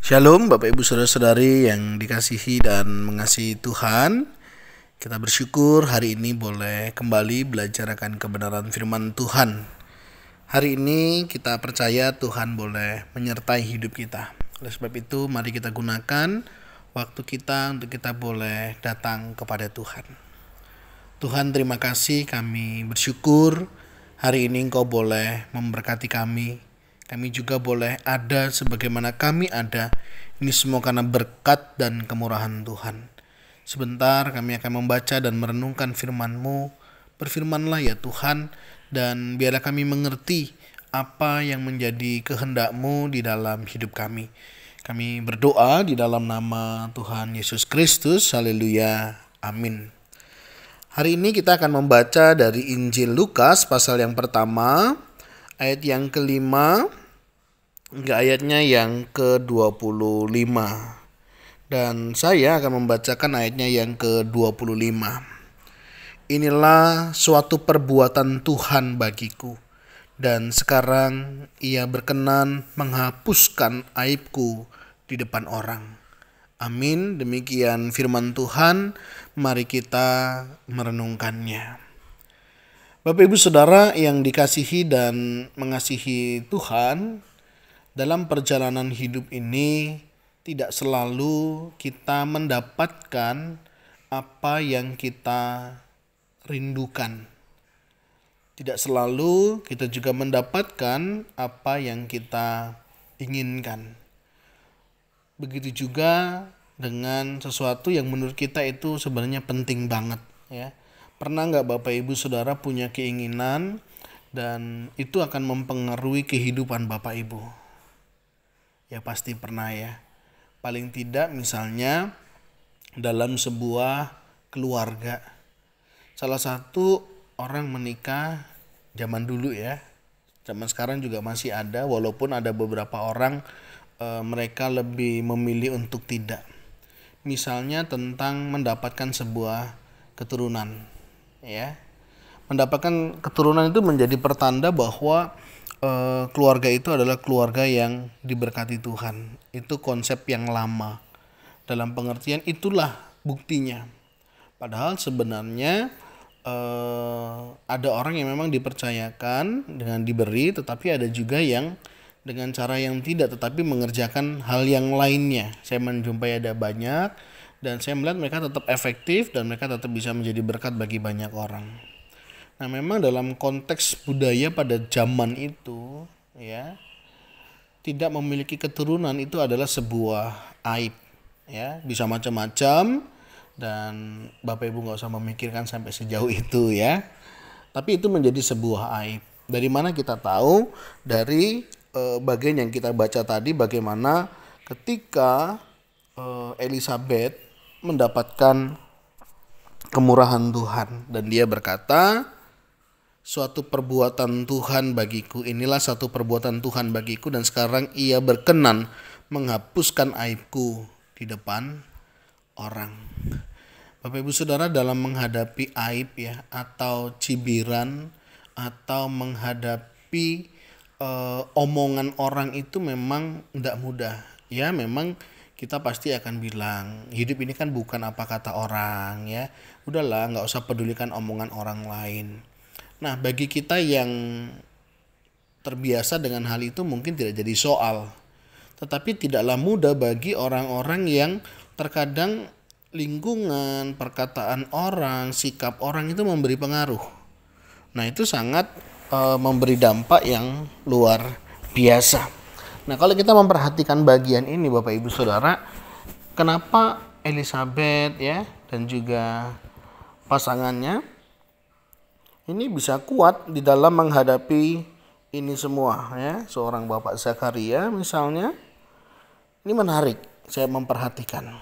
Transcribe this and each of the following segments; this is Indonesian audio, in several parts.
Shalom Bapak Ibu Saudara-saudari yang dikasihi dan mengasihi Tuhan. Kita bersyukur hari ini boleh kembali belajar akan kebenaran firman Tuhan. Hari ini kita percaya Tuhan boleh menyertai hidup kita. Oleh sebab itu mari kita gunakan waktu kita untuk kita boleh datang kepada Tuhan. Tuhan, terima kasih, kami bersyukur hari ini Engkau boleh memberkati kami. Kami juga boleh ada sebagaimana kami ada. Ini semua karena berkat dan kemurahan Tuhan. Sebentar kami akan membaca dan merenungkan firman-Mu. Berfirmanlah ya Tuhan, dan biarlah kami mengerti apa yang menjadi kehendak-Mu di dalam hidup kami. Kami berdoa di dalam nama Tuhan Yesus Kristus. Haleluya. Amin. Hari ini kita akan membaca dari Injil Lukas pasal yang pertama, ayat yang kelima hingga ayatnya yang ke-25. Dan saya akan membacakan ayatnya yang ke-25. Inilah suatu perbuatan Tuhan bagiku, dan sekarang Ia berkenan menghapuskan aibku di depan orang. Amin. Demikian firman Tuhan. Mari kita merenungkannya. Bapak Ibu Saudara yang dikasihi dan mengasihi Tuhan, dalam perjalanan hidup ini tidak selalu kita mendapatkan apa yang kita rindukan. Tidak selalu kita juga mendapatkan apa yang kita inginkan. Begitu juga dengan sesuatu yang menurut kita itu sebenarnya penting banget, ya. Pernah nggak Bapak Ibu Saudara punya keinginan dan itu akan mempengaruhi kehidupan Bapak Ibu? Ya pasti pernah ya. Paling tidak misalnya dalam sebuah keluarga. Salah satu orang menikah zaman dulu ya. Zaman sekarang juga masih ada, walaupun ada beberapa orang mereka lebih memilih untuk tidak. Misalnya tentang mendapatkan sebuah keturunan. Ya, mendapatkan keturunan itu menjadi pertanda bahwa keluarga itu adalah keluarga yang diberkati Tuhan. Itu konsep yang lama. Dalam pengertian itulah buktinya. Padahal sebenarnya ada orang yang memang dipercayakan dengan diberi, tetapi ada juga yang dengan cara yang tidak, tetapi mengerjakan hal yang lainnya. Saya menjumpai ada banyak, dan saya melihat mereka tetap efektif dan mereka tetap bisa menjadi berkat bagi banyak orang. Nah, memang dalam konteks budaya pada zaman itu, ya, tidak memiliki keturunan itu adalah sebuah aib, ya, bisa macam-macam, dan Bapak Ibu nggak usah memikirkan sampai sejauh itu, ya. Tapi itu menjadi sebuah aib. Dari mana kita tahu? Dari bagian yang kita baca tadi, bagaimana ketika Elizabeth mendapatkan kemurahan Tuhan dan dia berkata, suatu perbuatan Tuhan bagiku, inilah satu perbuatan Tuhan bagiku, dan sekarang Ia berkenan menghapuskan aibku di depan orang. Bapak Ibu Saudara, dalam menghadapi aib ya, atau cibiran, atau menghadapi omongan orang itu memang tidak mudah. Ya, memang kita pasti akan bilang hidup ini kan bukan apa kata orang, ya. Udahlah, nggak usah pedulikan omongan orang lain. Nah, bagi kita yang terbiasa dengan hal itu mungkin tidak jadi soal. Tetapi tidaklah mudah bagi orang-orang yang terkadang lingkungan, perkataan orang, sikap orang itu memberi pengaruh. Nah, itu sangat memberi dampak yang luar biasa. Nah, kalau kita memperhatikan bagian ini Bapak Ibu Saudara, kenapa Elizabeth ya dan juga pasangannya ini bisa kuat di dalam menghadapi ini semua, ya. Seorang Bapak Zakaria misalnya, ini menarik saya memperhatikan.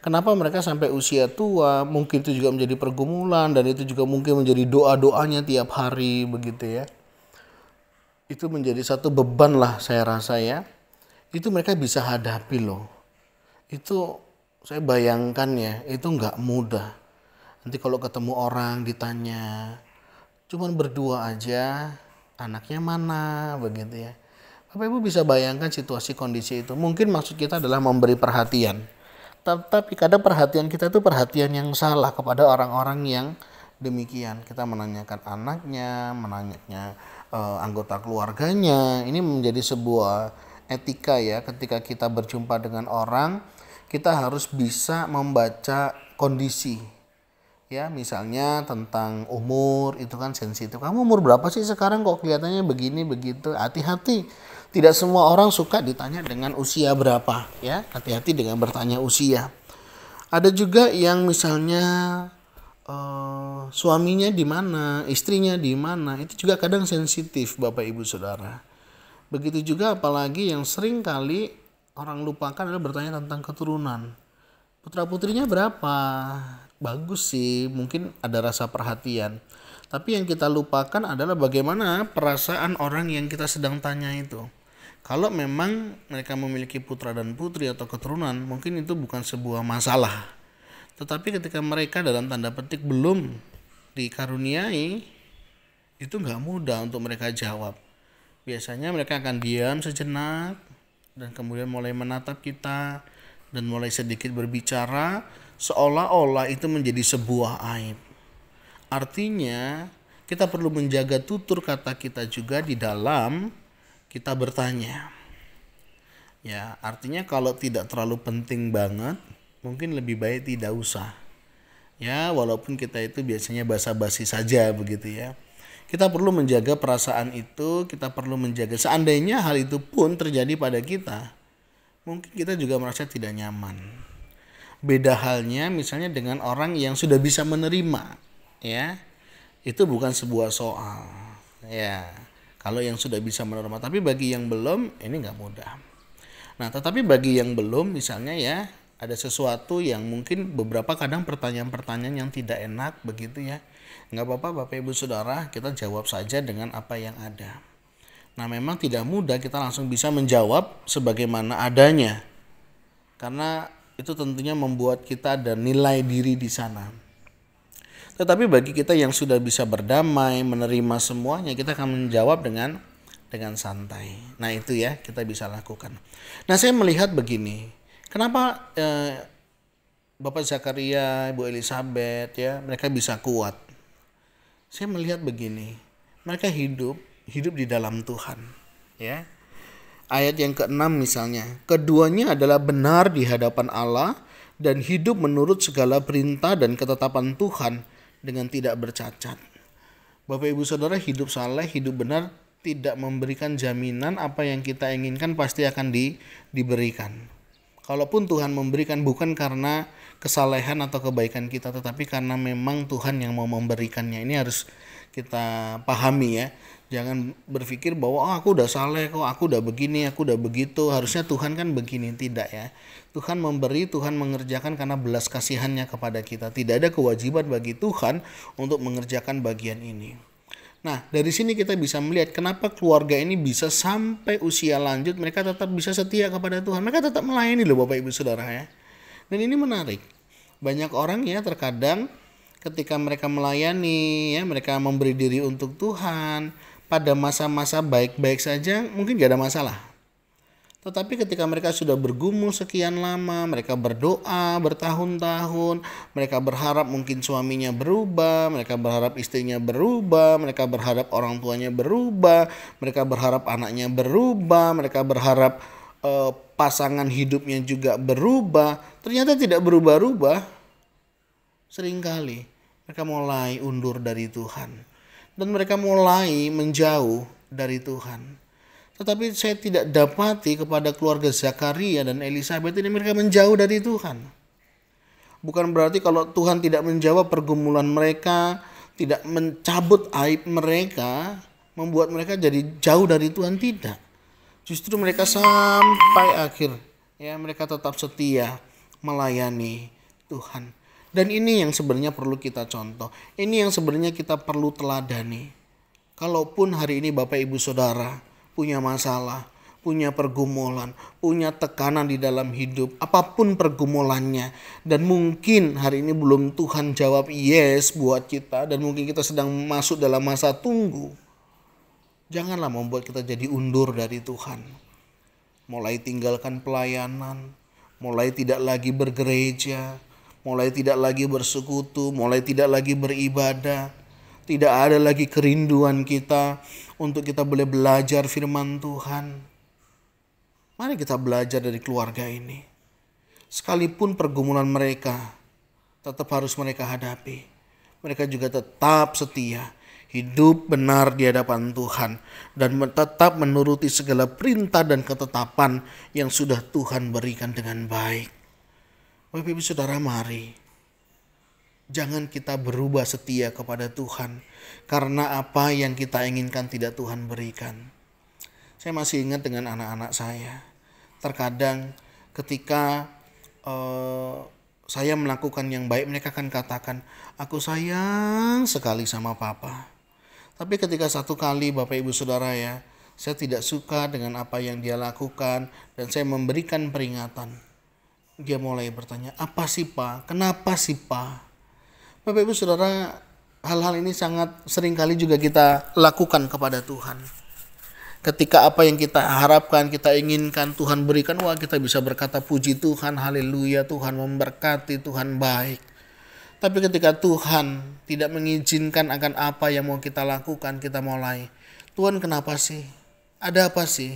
Kenapa mereka sampai usia tua, mungkin itu juga menjadi pergumulan, dan itu juga mungkin menjadi doa-doanya tiap hari begitu ya. Itu menjadi satu beban lah saya rasa ya. Itu mereka bisa hadapi loh. Itu saya bayangkan ya, itu nggak mudah. Nanti kalau ketemu orang ditanya, cuman berdua aja, anaknya mana begitu ya. Bapak Ibu bisa bayangkan situasi kondisi itu. Mungkin maksud kita adalah memberi perhatian. Tapi kadang perhatian kita itu perhatian yang salah kepada orang-orang yang demikian. Kita menanyakan anaknya, menanyakan anggota keluarganya. Ini menjadi sebuah etika ya, ketika kita berjumpa dengan orang, kita harus bisa membaca kondisi. Ya, misalnya tentang umur itu kan sensitif. Kamu umur berapa sih sekarang kok kelihatannya begini begitu? Hati-hati. Tidak semua orang suka ditanya dengan usia berapa, ya. Hati-hati dengan bertanya usia. Ada juga yang misalnya suaminya di mana, istrinya di mana. Itu juga kadang sensitif, Bapak Ibu Saudara. Begitu juga apalagi yang sering kali orang lupakan adalah bertanya tentang keturunan. Putra putrinya berapa? Bagus sih, mungkin ada rasa perhatian. Tapi yang kita lupakan adalah bagaimana perasaan orang yang kita sedang tanya itu. Kalau memang mereka memiliki putra dan putri atau keturunan, mungkin itu bukan sebuah masalah. Tetapi ketika mereka dalam tanda petik belum dikaruniai, itu nggak mudah untuk mereka jawab. Biasanya mereka akan diam sejenak dan kemudian mulai menatap kita dan mulai sedikit berbicara seolah-olah itu menjadi sebuah aib. Artinya kita perlu menjaga tutur kata kita juga di dalam kita bertanya. Ya, artinya kalau tidak terlalu penting banget, mungkin lebih baik tidak usah. Ya, walaupun kita itu biasanya basa-basi saja begitu ya. Kita perlu menjaga perasaan itu, kita perlu menjaga seandainya hal itu pun terjadi pada kita, mungkin kita juga merasa tidak nyaman. Beda halnya misalnya dengan orang yang sudah bisa menerima, ya. Itu bukan sebuah soal. Ya, kalau yang sudah bisa menerima, tapi bagi yang belum ini nggak mudah. Nah, tetapi bagi yang belum misalnya ya, ada sesuatu yang mungkin beberapa kadang pertanyaan-pertanyaan yang tidak enak begitu ya. Nggak apa-apa Bapak Ibu Saudara, kita jawab saja dengan apa yang ada. Nah, memang tidak mudah kita langsung bisa menjawab sebagaimana adanya. Karena itu tentunya membuat kita ada nilai diri di sana. Tetapi bagi kita yang sudah bisa berdamai, menerima semuanya, kita akan menjawab dengan santai. Nah, itu ya kita bisa lakukan. Nah, saya melihat begini. Kenapa Bapak Zakaria, Ibu Elizabeth ya, mereka bisa kuat? Saya melihat begini. Mereka hidup di dalam Tuhan, ya. Ayat yang ke-6 misalnya, keduanya adalah benar di hadapan Allah dan hidup menurut segala perintah dan ketetapan Tuhan dengan tidak bercacat. Bapak Ibu Saudara, hidup saleh, hidup benar tidak memberikan jaminan apa yang kita inginkan pasti akan diberikan. Kalaupun Tuhan memberikan bukan karena kesalehan atau kebaikan kita, tetapi karena memang Tuhan yang mau memberikannya. Ini harus kita pahami ya. Jangan berpikir bahwa aku udah saleh kok, aku udah begini, aku udah begitu. Harusnya Tuhan kan begini, tidak ya. Tuhan memberi, Tuhan mengerjakan karena belas kasihannya kepada kita. Tidak ada kewajiban bagi Tuhan untuk mengerjakan bagian ini. Nah, dari sini kita bisa melihat kenapa keluarga ini bisa sampai usia lanjut mereka tetap bisa setia kepada Tuhan. Mereka tetap melayani loh Bapak Ibu Saudara ya. Dan ini menarik. Banyak orang ya terkadang ketika mereka melayani ya, mereka memberi diri untuk Tuhan, pada masa-masa baik-baik saja mungkin gak ada masalah. Tetapi ketika mereka sudah bergumul sekian lama, mereka berdoa bertahun-tahun, mereka berharap mungkin suaminya berubah, mereka berharap istrinya berubah, mereka berharap orang tuanya berubah, mereka berharap anaknya berubah, mereka berharap pasangan hidupnya juga berubah, ternyata tidak berubah-ubah. Seringkali mereka mulai undur dari Tuhan. Dan mereka mulai menjauh dari Tuhan. Tetapi saya tidak dapati kepada keluarga Zakaria dan Elizabeth ini mereka menjauh dari Tuhan. Bukan berarti kalau Tuhan tidak menjawab pergumulan mereka, tidak mencabut aib mereka, membuat mereka jadi jauh dari Tuhan, tidak. Justru mereka sampai akhir, ya mereka tetap setia melayani Tuhan. Dan ini yang sebenarnya perlu kita contoh. Ini yang sebenarnya kita perlu teladani. Kalaupun hari ini Bapak Ibu Saudara punya masalah, punya pergumulan, punya tekanan di dalam hidup, apapun pergumulannya, dan mungkin hari ini belum Tuhan jawab yes buat kita, dan mungkin kita sedang masuk dalam masa tunggu. Janganlah membuat kita jadi undur dari Tuhan. Mulai tinggalkan pelayanan, mulai tidak lagi bergereja, mulai tidak lagi bersekutu, mulai tidak lagi beribadah. Tidak ada lagi kerinduan kita untuk kita boleh belajar firman Tuhan. Mari kita belajar dari keluarga ini. Sekalipun pergumulan mereka tetap harus mereka hadapi, mereka juga tetap setia, hidup benar di hadapan Tuhan, dan tetap menuruti segala perintah dan ketetapan yang sudah Tuhan berikan dengan baik. Bapak Ibu Saudara, mari jangan kita berubah setia kepada Tuhan karena apa yang kita inginkan tidak Tuhan berikan. Saya masih ingat dengan anak-anak saya. Terkadang ketika saya melakukan yang baik, mereka akan katakan, aku sayang sekali sama papa. Tapi ketika satu kali Bapak Ibu Saudara ya, saya tidak suka dengan apa yang dia lakukan dan saya memberikan peringatan. Dia mulai bertanya, apa sih Pak? Kenapa sih Pak? Bapak Ibu Saudara, hal-hal ini sangat sering kali juga kita lakukan kepada Tuhan. Ketika apa yang kita harapkan, kita inginkan Tuhan berikan, wah kita bisa berkata puji Tuhan, haleluya, Tuhan memberkati, Tuhan baik. Tapi ketika Tuhan tidak mengizinkan akan apa yang mau kita lakukan, kita mulai, Tuhan kenapa sih? Ada apa sih?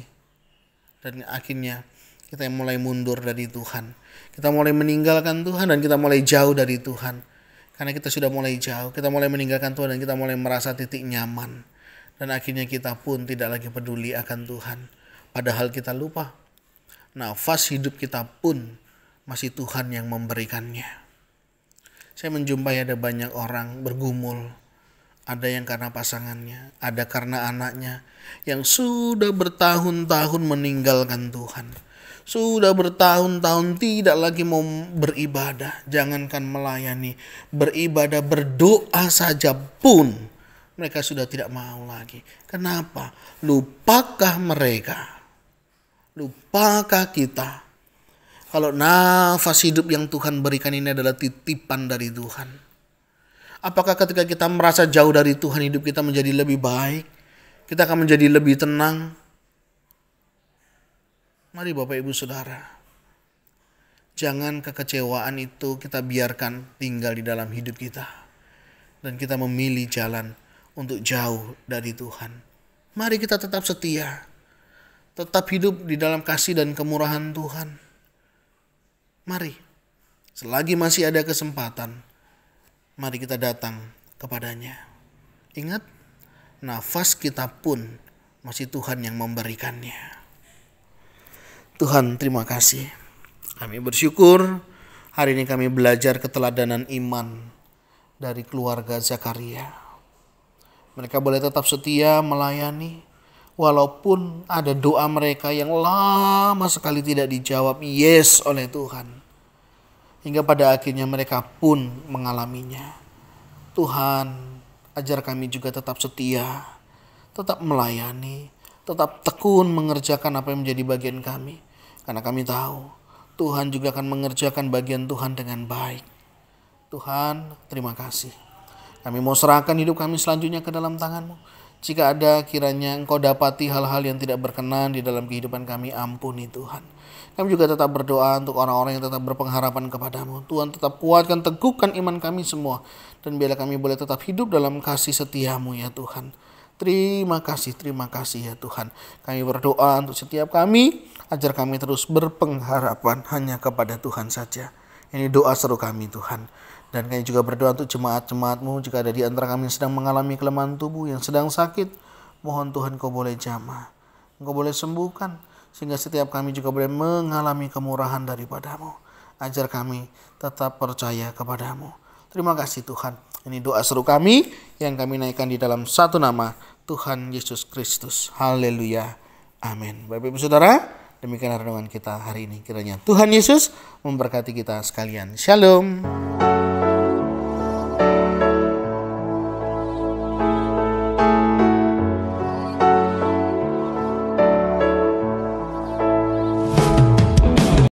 Dan akhirnya kita mulai mundur dari Tuhan. Kita mulai meninggalkan Tuhan dan kita mulai jauh dari Tuhan. Karena kita sudah mulai jauh, kita mulai meninggalkan Tuhan dan kita mulai merasa titik nyaman. Dan akhirnya kita pun tidak lagi peduli akan Tuhan. Padahal kita lupa, nafas hidup kita pun masih Tuhan yang memberikannya. Saya menjumpai ada banyak orang bergumul. Ada yang karena pasangannya, ada karena anaknya yang sudah bertahun-tahun meninggalkan Tuhan. Sudah bertahun-tahun tidak lagi mau beribadah. Jangankan melayani, beribadah, berdoa saja pun mereka sudah tidak mau lagi. Kenapa? Lupakah mereka? Lupakah kita? Kalau nafas hidup yang Tuhan berikan ini adalah titipan dari Tuhan. Apakah ketika kita merasa jauh dari Tuhan, hidup kita menjadi lebih baik? Kita akan menjadi lebih tenang? Mari Bapak Ibu Saudara, jangan kekecewaan itu kita biarkan tinggal di dalam hidup kita. Dan kita memilih jalan untuk jauh dari Tuhan. Mari kita tetap setia, tetap hidup di dalam kasih dan kemurahan Tuhan. Mari, selagi masih ada kesempatan, mari kita datang kepadanya. Ingat, nafas kita pun masih Tuhan yang memberikannya. Tuhan, terima kasih. Kami bersyukur hari ini kami belajar keteladanan iman dari keluarga Zakaria. Mereka boleh tetap setia melayani walaupun ada doa mereka yang lama sekali tidak dijawab yes oleh Tuhan. Hingga pada akhirnya mereka pun mengalaminya. Tuhan, ajar kami juga tetap setia, tetap melayani, tetap tekun mengerjakan apa yang menjadi bagian kami. Karena kami tahu Tuhan juga akan mengerjakan bagian Tuhan dengan baik. Tuhan, terima kasih. Kami mau serahkan hidup kami selanjutnya ke dalam tangan-Mu. Jika ada kiranya Engkau dapati hal-hal yang tidak berkenan di dalam kehidupan kami, ampuni Tuhan. Kami juga tetap berdoa untuk orang-orang yang tetap berpengharapan kepadamu. Tuhan, tetap kuatkan, teguhkan iman kami semua. Dan biarlah kami boleh tetap hidup dalam kasih setiamu ya Tuhan. Terima kasih ya Tuhan. Kami berdoa untuk setiap kami, ajar kami terus berpengharapan hanya kepada Tuhan saja. Ini doa seru kami Tuhan. Dan kami juga berdoa untuk jemaat-jemaat-Mu, jika ada di antara kami yang sedang mengalami kelemahan tubuh, yang sedang sakit, mohon Tuhan Kau boleh jamah, Engkau boleh sembuhkan, sehingga setiap kami juga boleh mengalami kemurahan daripada-Mu. Ajar kami tetap percaya kepada-Mu. Terima kasih Tuhan. Ini doa seru kami yang kami naikkan di dalam satu nama, Tuhan Yesus Kristus. Haleluya. Amin. Bapak Ibu Saudara, demikian renungan kita hari ini. Kiranya Tuhan Yesus memberkati kita sekalian. Shalom.